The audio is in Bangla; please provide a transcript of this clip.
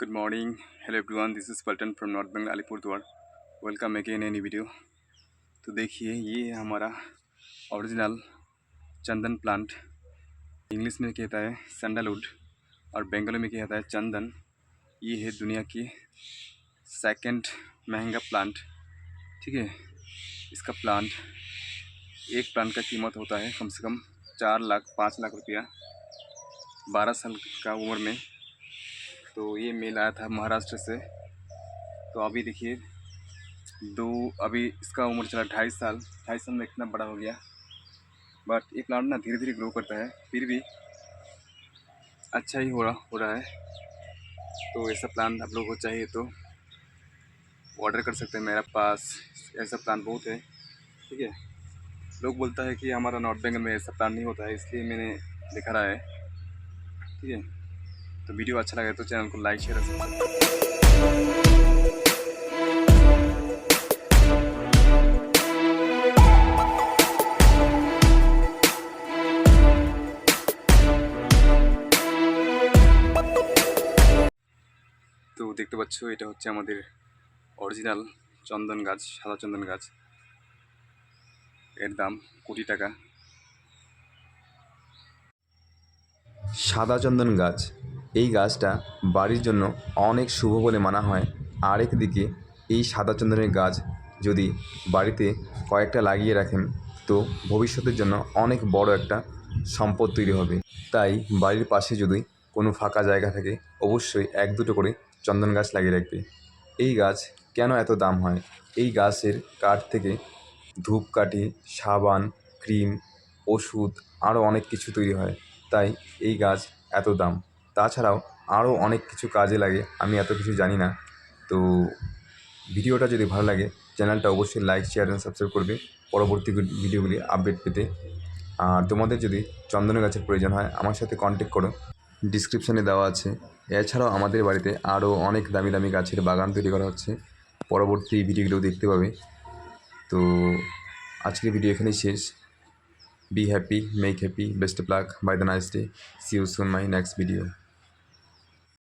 Good morning, hello everyone. This is Paltan from North Bengal Alipurduar. Welcome again any video. तो देखिए ये है हमारा ओरिजिनल चंदन प्लांट। इंग्लिश में कहता है सैंडलवुड और बंगाली में कहता है चंदन। ये है दुनिया की सेकंड महंगा प्लांट। ठीक है, इसका एक प्लांट का कीमत होता है कम से कम 4 लाख 5 लाख रुपया 12 साल का उम्र में। तो ये मेल आया था महाराष्ट्र से। तो अभी देखिए अभी इसका उम्र चला 2.5 साल में इतना बड़ा हो गया। बट ये प्लांट ना धीरे धीरे ग्रो करता है, फिर भी अच्छा ही हो रहा है। तो ऐसा प्लांट आप लोगों को चाहिए तो ऑर्डर कर सकते हैं, मेरे पास ऐसा प्लांट बहुत है। ठीक है, लोग बोलता है कि हमारा नॉर्थ बेंगल में ऐसा प्लांट नहीं होता है, इसलिए मैंने दिखा रहा है। ठीक है, तो वीडियो अच्छा लगे तो चैनल को लाइक शेयर सब्सक्राइब। তো দেখতে পাচ্ছ এটা হচ্ছে আমাদের অরিজিনাল চন্দন গাছ, সাদা চন্দন গাছ। এর দাম কোটি টাকা। সাদা চন্দন গাছ, এই গাছটা বাড়ির জন্য অনেক শুভ বলে মানা হয়। আরেক দিকে এই সাদা চন্দনের গাছ যদি বাড়িতে কয়েকটা লাগিয়ে রাখেন তো ভবিষ্যতের জন্য অনেক বড় একটা সম্পদ তৈরি হবে। তাই বাড়ির পাশে যদি কোনো ফাঁকা জায়গা থাকে অবশ্যই 1-2টো করে চন্দন গাছ লাগিয়ে রাখবে। এই গাছ কেন এত দাম হয়? এই গাছের কাঠ থেকে ধূপকাঠি, সাবান, ক্রিম, ওষুধ আরও অনেক কিছু তৈরি হয়, তাই এই গাছ এত দাম। তাছাড়াও আরও অনেক কিছু কাজে লাগে, আমি এত কিছু জানি না। তো ভিডিওটা যদি ভালো লাগে চ্যানেলটা অবশ্যই লাইক শেয়ার এবং সাবস্ক্রাইব করবে পরবর্তী ভিডিওগুলি আপডেট পেতে। আর তোমাদের যদি চন্দন গাছের প্রয়োজন হয় আমার সাথে কন্ট্যাক্ট করো, ডিসক্রিপশানে দেওয়া আছে। এছাড়াও আমাদের বাড়িতে আরও অনেক দামি দামি গাছের বাগান তৈরি করা হচ্ছে, পরবর্তী ভিডিওগুলো দেখতে পাবে। তো আজকের ভিডিও এখানেই শেষ। Be happy, make happy, best of luck, by the nice day. See you soon my next video.